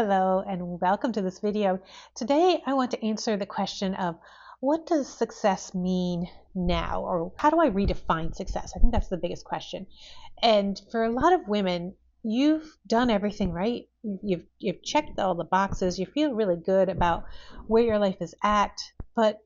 Hello and welcome to this video. Today I want to answer the question of what does success mean now, or how do I redefine success? I think that's the biggest question. And for a lot of women, you've done everything right. You've checked all the boxes. You feel really good about where your life is at, but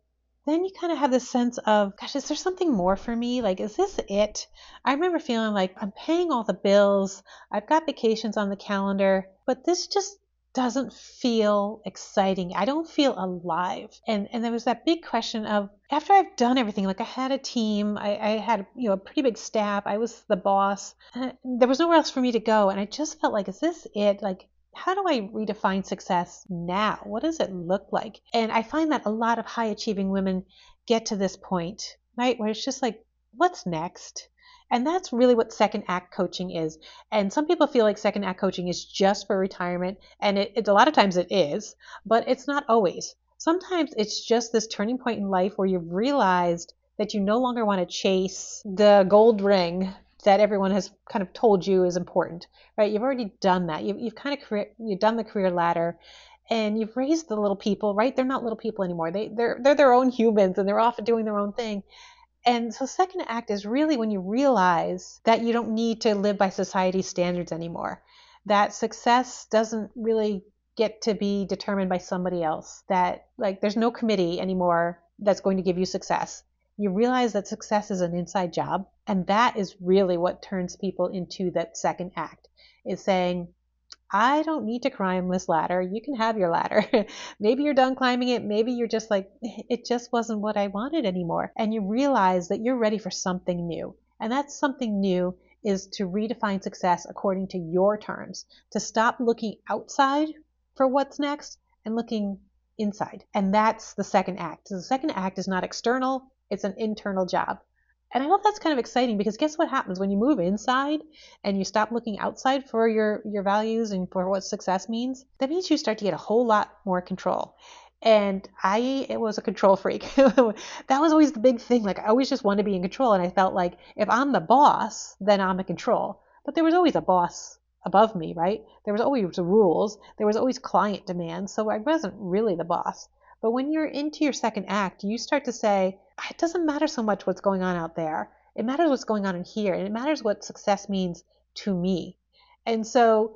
then you kind of have this sense of, gosh, is there something more for me? Like, is this it? I remember feeling like I'm paying all the bills. I've got vacations on the calendar, but this just doesn't feel exciting. I don't feel alive. And there was that big question of, after I've done everything, like I had a team, I had a pretty big staff, I was the boss, there was nowhere else for me to go. And I just felt like, is this it? Like, how do I redefine success now? What does it look like? And I find that a lot of high achieving women get to this point, right? Where it's just like, what's next? And that's really what second act coaching is. And some people feel like second act coaching is just for retirement. And it a lot of times it is, but it's not always. Sometimes it's just this turning point in life where you've realized that you no longer want to chase the gold ring that everyone has kind of told you is important, right? You've already done that. You've kind of you've done the career ladder, and you've raised the little people, right? They're not little people anymore. They're their own humans, and they're off doing their own thing. And so second act is really when you realize that you don't need to live by society's standards anymore, that success doesn't really get to be determined by somebody else, that like there's no committee anymore that's going to give you success. You realize that success is an inside job, and that is really what turns people into that second act, is saying, I don't need to climb this ladder. You can have your ladder. Maybe you're done climbing it. Maybe you're just like, it just wasn't what I wanted anymore. And you realize that you're ready for something new. And that something new is to redefine success according to your terms, to stop looking outside for what's next and looking inside. And that's the second act. So the second act is not external. It's an internal job. And I hope that's kind of exciting, because guess what happens when you move inside and you stop looking outside for your values and for what success means? That means you start to get a whole lot more control. And it was a control freak. That was always the big thing. Like, I always just wanted to be in control. And I felt like if I'm the boss, then I'm in control. But there was always a boss above me, right? There was always rules. There was always client demands. So I wasn't really the boss. But when you're into your second act, you start to say, it doesn't matter so much what's going on out there. It matters what's going on in here. And it matters what success means to me. And so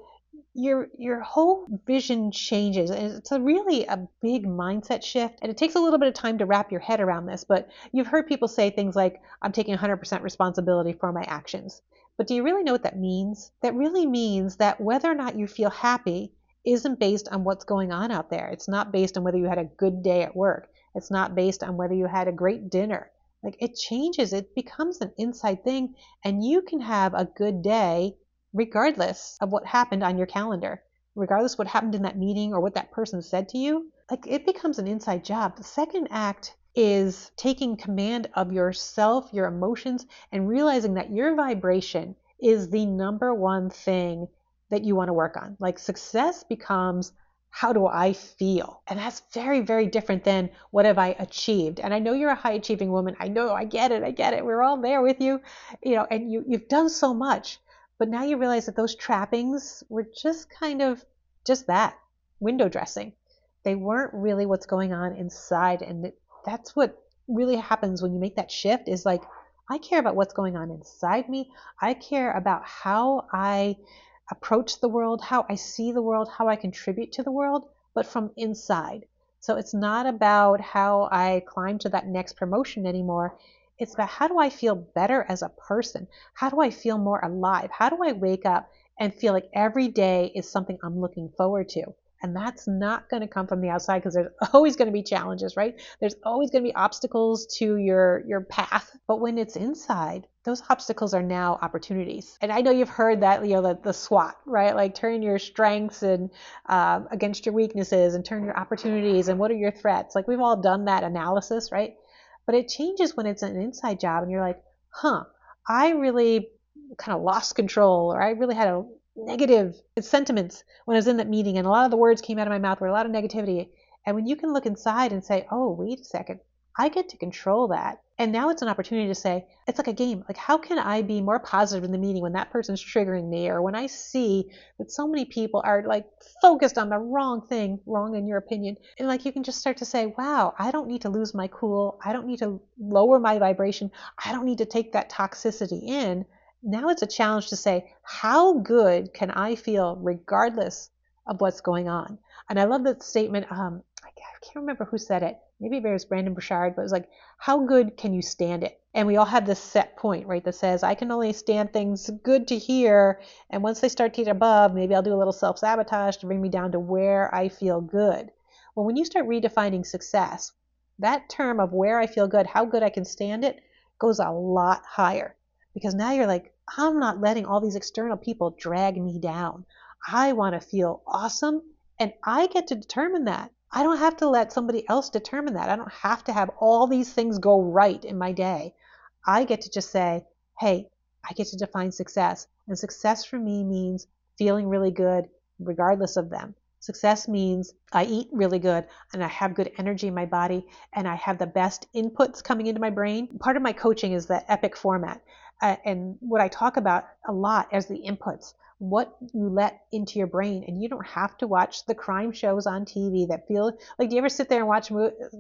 your whole vision changes. And it's really a big mindset shift. And it takes a little bit of time to wrap your head around this. But you've heard people say things like, I'm taking 100% responsibility for my actions. But do you really know what that means? That really means that whether or not you feel happy isn't based on what's going on out there. It's not based on whether you had a good day at work. It's not based on whether you had a great dinner. Like, it changes. It becomes an inside thing, and you can have a good day regardless of what happened on your calendar, regardless of what happened in that meeting or what that person said to you. Like, it becomes an inside job. The second act is taking command of yourself, your emotions, and realizing that your vibration is the number one thing that you want to work on. Like, success becomes, how do I feel? And that's very, very different than what have I achieved? And I know you're a high achieving woman. I know, I get it. We're all there with you, and you've done so much, but now you realize that those trappings were just kind of just that, window dressing. They weren't really what's going on inside. And that's what really happens when you make that shift, is like, I care about what's going on inside me. I care about how I approach the world, how I see the world, how I contribute to the world, but from inside. So it's not about how I climb to that next promotion anymore. It's about, how do I feel better as a person? How do I feel more alive? How do I wake up and feel like every day is something I'm looking forward to? And that's not going to come from the outside, because there's always going to be challenges, right? There's always going to be obstacles to your path. But when it's inside, those obstacles are now opportunities. And I know you've heard that, the SWOT, right? Like, turn your strengths and against your weaknesses, and turn your opportunities, and what are your threats? Like, we've all done that analysis, right? But it changes when it's an inside job and you're like, I really kind of lost control, or I really had a negative sentiments when I was in that meeting, and a lot of the words came out of my mouth were a lot of negativity. And when you can look inside and say, oh, wait a second, I get to control that. And now it's an opportunity to say, it's like a game. Like, how can I be more positive in the meeting when that person's triggering me, or when I see that so many people are like focused on the wrong thing, wrong in your opinion. And like, you can just start to say, wow, I don't need to lose my cool. I don't need to lower my vibration. I don't need to take that toxicity in. Now it's a challenge to say, how good can I feel regardless of what's going on? And I love that statement. I can't remember who said it. Maybe it was Brandon Burchard, but it was like, how good can you stand it? And we all have this set point, right, that says, I can only stand things good to here. And once they start to get above, maybe I'll do a little self-sabotage to bring me down to where I feel good. Well, when you start redefining success, that term of where I feel good, how good I can stand it, goes a lot higher. Because now you're like, I'm not letting all these external people drag me down. I want to feel awesome, and I get to determine that. I don't have to let somebody else determine that. I don't have to have all these things go right in my day. I get to just say, hey, I get to define success. And success for me means feeling really good regardless of them. Success means I eat really good and I have good energy in my body and I have the best inputs coming into my brain. Part of my coaching is the EPIC format. And what I talk about a lot is the inputs, what you let into your brain. And you don't have to watch the crime shows on TV that feel like, do you ever sit there and watch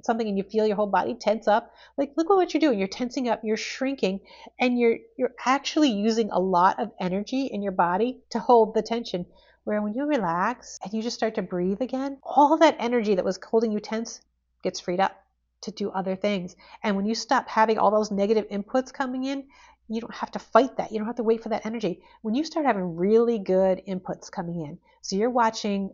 something and you feel your whole body tense up? Like, look at what you're doing. You're tensing up, you're shrinking, and you're actually using a lot of energy in your body to hold the tension. Where when you relax and you just start to breathe again, all that energy that was holding you tense gets freed up to do other things. And when you stop having all those negative inputs coming in, you don't have to fight that. You don't have to wait for that energy. When you start having really good inputs coming in, so you're watching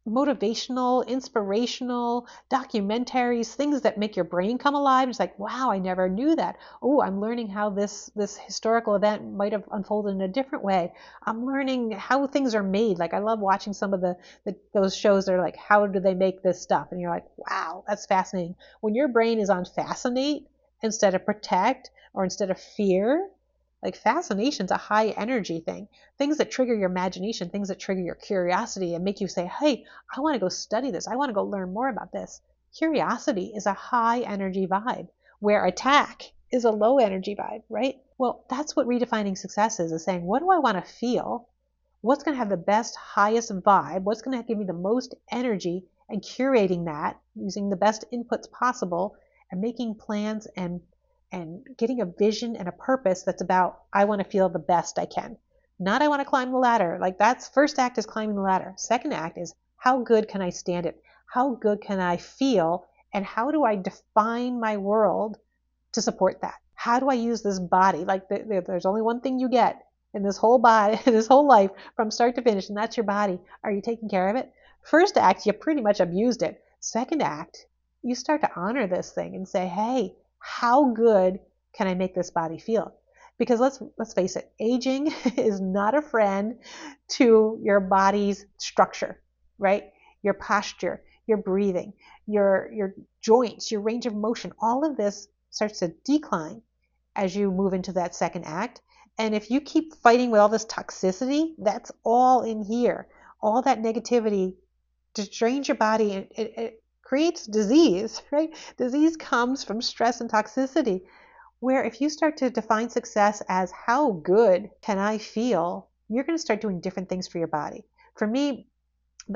motivational, inspirational documentaries, things that make your brain come alive. It's like, wow, I never knew that. Oh, I'm learning how this historical event might have unfolded in a different way. I'm learning how things are made. Like, I love watching some of those shows that are like, how do they make this stuff? And you're like, wow, that's fascinating. When your brain is on fascinate instead of protect, or instead of fear, like, fascination's a high energy thing. Things that trigger your imagination, things that trigger your curiosity and make you say, hey, I want to go study this. I want to go learn more about this. Curiosity is a high energy vibe, where attack is a low energy vibe, right? Well, that's what redefining success is saying, what do I want to feel? What's going to have the best, highest vibe? What's going to give me the most energy? And curating that using the best inputs possible and making plans and getting a vision and a purpose that's about, I want to feel the best I can. Not I want to climb the ladder. Like, that's first act is climbing the ladder. Second act is, how good can I stand it? How good can I feel? And how do I define my world to support that? How do I use this body? Like, there's only one thing you get in this whole body, this whole life from start to finish, and that's your body. Are you taking care of it? First act, you pretty much abused it. Second act, you start to honor this thing and say, hey, how good can I make this body feel? Because let's face it, aging is not a friend to your body's structure, right? Your posture, your breathing, your joints, your range of motion, all of this starts to decline as you move into that second act. And if you keep fighting with all this toxicity, that's all in here. All that negativity drains your body. It creates disease, right? Disease comes from stress and toxicity, where if you start to define success as how good can I feel, you're going to start doing different things for your body. For me,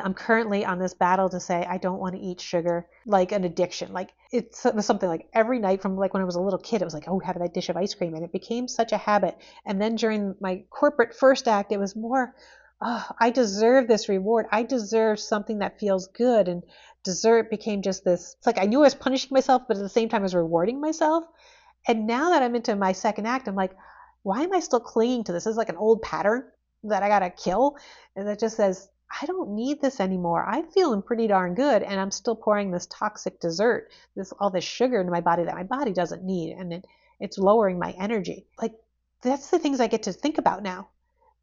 I'm currently on this battle to say I don't want to eat sugar like an addiction. Like, it's something like every night from like when I was a little kid, it was like, oh, have that dish of ice cream. And it became such a habit. And then during my corporate first act, it was more, oh, I deserve this reward. I deserve something that feels good. And dessert became just this, it's like I knew I was punishing myself, but at the same time I was rewarding myself. And now that I'm into my second act, I'm like, why am I still clinging to this? This is like an old pattern that I got to kill. And that just says, I don't need this anymore. I'm feeling pretty darn good. And I'm still pouring this toxic dessert, all this sugar into my body that my body doesn't need. And it's lowering my energy. Like, that's the things I get to think about now.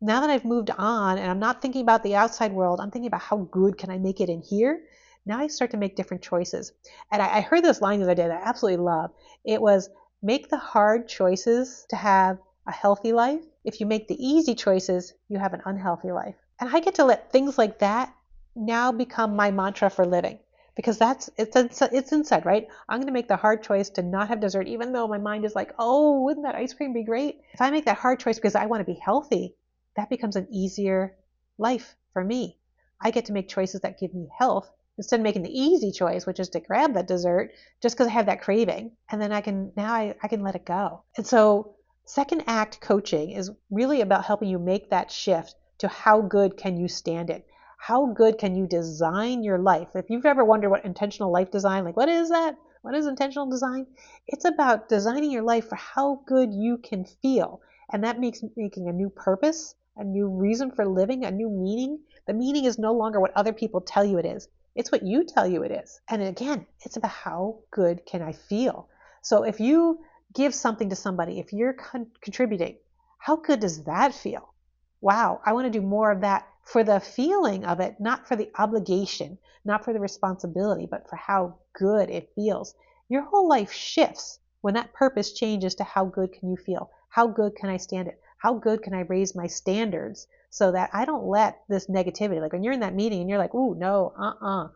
Now that I've moved on and I'm not thinking about the outside world, I'm thinking about how good can I make it in here? Now I start to make different choices. And I heard this line the other day that I absolutely love. It was, make the hard choices to have a healthy life. If you make the easy choices, you have an unhealthy life. And I get to let things like that now become my mantra for living. because it's inside, right? I'm going to make the hard choice to not have dessert, even though my mind is like, oh, wouldn't that ice cream be great? If I make that hard choice because I want to be healthy, that becomes an easier life for me. I get to make choices that give me health instead of making the easy choice, which is to grab that dessert just because I have that craving. And then I can let it go. And so second act coaching is really about helping you make that shift to how good can you stand it? How good can you design your life? If you've ever wondered what intentional life design, like what is that? What is intentional design? It's about designing your life for how good you can feel. And that makes making a new purpose, a new reason for living, a new meaning. The meaning is no longer what other people tell you it is. It's what you tell you it is. And again, it's about how good can I feel? So if you give something to somebody, if you're contributing, how good does that feel? Wow, I want to do more of that for the feeling of it, not for the obligation, not for the responsibility, but for how good it feels. Your whole life shifts when that purpose changes to how good can you feel? How good can I stand it? How good can I raise my standards so that I don't let this negativity, like when you're in that meeting and you're like, ooh, no,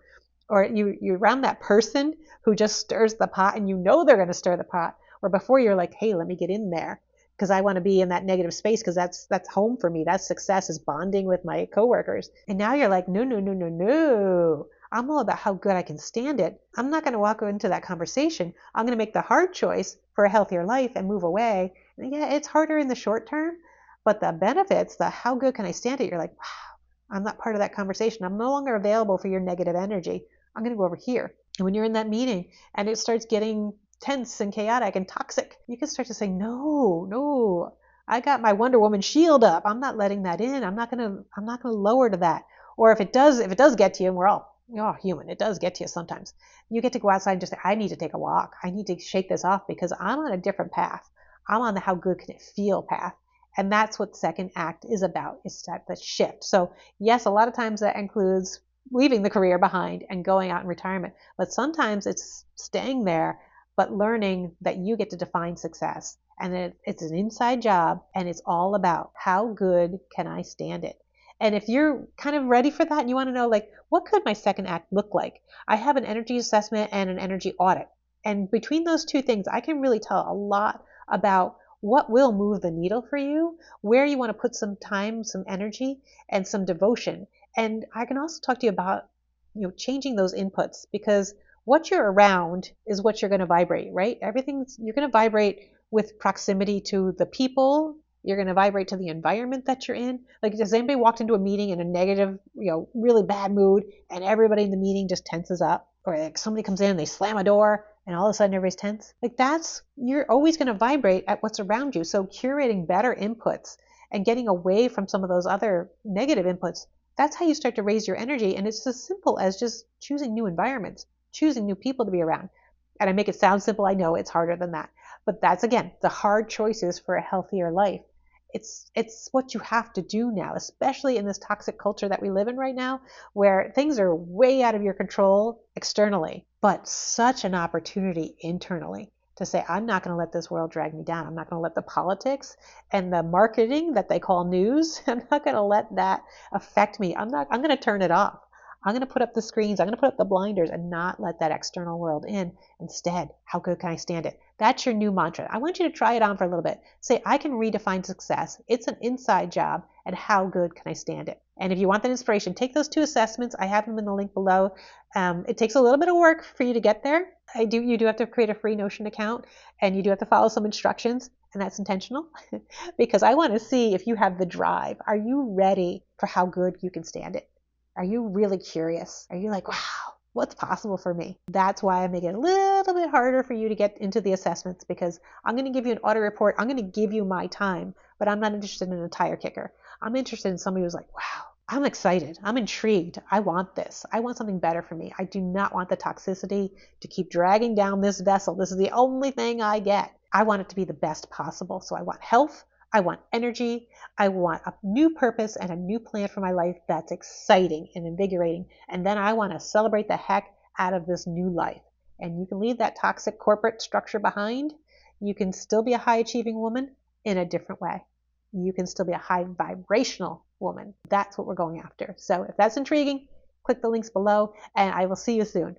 or you're around that person who just stirs the pot and you know they're going to stir the pot, or before you're like, hey, let me get in there because I want to be in that negative space because that's home for me. That's success, is bonding with my coworkers. And now you're like, no, no, no, no, no. I'm all about how good I can stand it. I'm not going to walk into that conversation. I'm going to make the hard choice for a healthier life and move away. And yeah, it's harder in the short term, but the benefits, the how good can I stand it, you're like, wow, I'm not part of that conversation. I'm no longer available for your negative energy. I'm going to go over here. And when you're in that meeting and it starts getting tense and chaotic and toxic, you can start to say, no, I got my Wonder Woman shield up. I'm not letting that in. I'm not going to lower to that. Or if it does get to you, and we're all human, it does get to you sometimes. You get to go outside and just say, I need to take a walk. I need to shake this off because I'm on a different path. I'm on the how good can it feel path. And that's what second act is about, is that shift. So yes, a lot of times that includes leaving the career behind and going out in retirement. But sometimes it's staying there, but learning that you get to define success. And it's an inside job, and it's all about how good can I stand it? And if you're kind of ready for that and you want to know, like, what could my second act look like? I have an energy assessment and an energy audit. And between those two things, I can really tell a lot about what will move the needle for you, where you want to put some time, some energy, and some devotion. And I can also talk to you about, changing those inputs, because what you're around is what you're going to vibrate, right? You're going to vibrate with proximity to the people. You're going to vibrate to the environment that you're in. Like, has anybody walked into a meeting in a negative, really bad mood, and everybody in the meeting just tenses up? Or like somebody comes in and they slam a door and all of a sudden everybody's tense? Like, you're always going to vibrate at what's around you. So curating better inputs and getting away from some of those other negative inputs, that's how you start to raise your energy. And it's as simple as just choosing new environments, choosing new people to be around. And I make it sound simple. I know it's harder than that. But that's, again, the hard choices for a healthier life. It's what you have to do now, especially in this toxic culture that we live in right now, where things are way out of your control externally, but such an opportunity internally to say, I'm not going to let this world drag me down. I'm not going to let the politics and the marketing that they call news, I'm not going to let that affect me. I'm going to turn it off. I'm going to put up the screens. I'm going to put up the blinders and not let that external world in. Instead, how good can I stand it? That's your new mantra. I want you to try it on for a little bit. Say, I can redefine success. It's an inside job, and how good can I stand it? And if you want that inspiration, take those 2 assessments. I have them in the link below. It takes a little bit of work for you to get there. You do have to create a free Notion account, and you do have to follow some instructions, and that's intentional because I want to see if you have the drive. Are you ready for how good you can stand it? Are you really curious? Are you like, wow, what's possible for me? That's why I make it a little bit harder for you to get into the assessments, because I'm going to give you an audit report. I'm going to give you my time, but I'm not interested in a tire kicker. I'm interested in somebody who's like, wow, I'm excited. I'm intrigued. I want this. I want something better for me. I do not want the toxicity to keep dragging down this vessel. This is the only thing I get. I want it to be the best possible. So I want health. I want energy. I want a new purpose and a new plan for my life that's exciting and invigorating. And then I want to celebrate the heck out of this new life. And you can leave that toxic corporate structure behind. You can still be a high achieving woman in a different way. You can still be a high vibrational woman. That's what we're going after. So if that's intriguing, click the links below, and I will see you soon.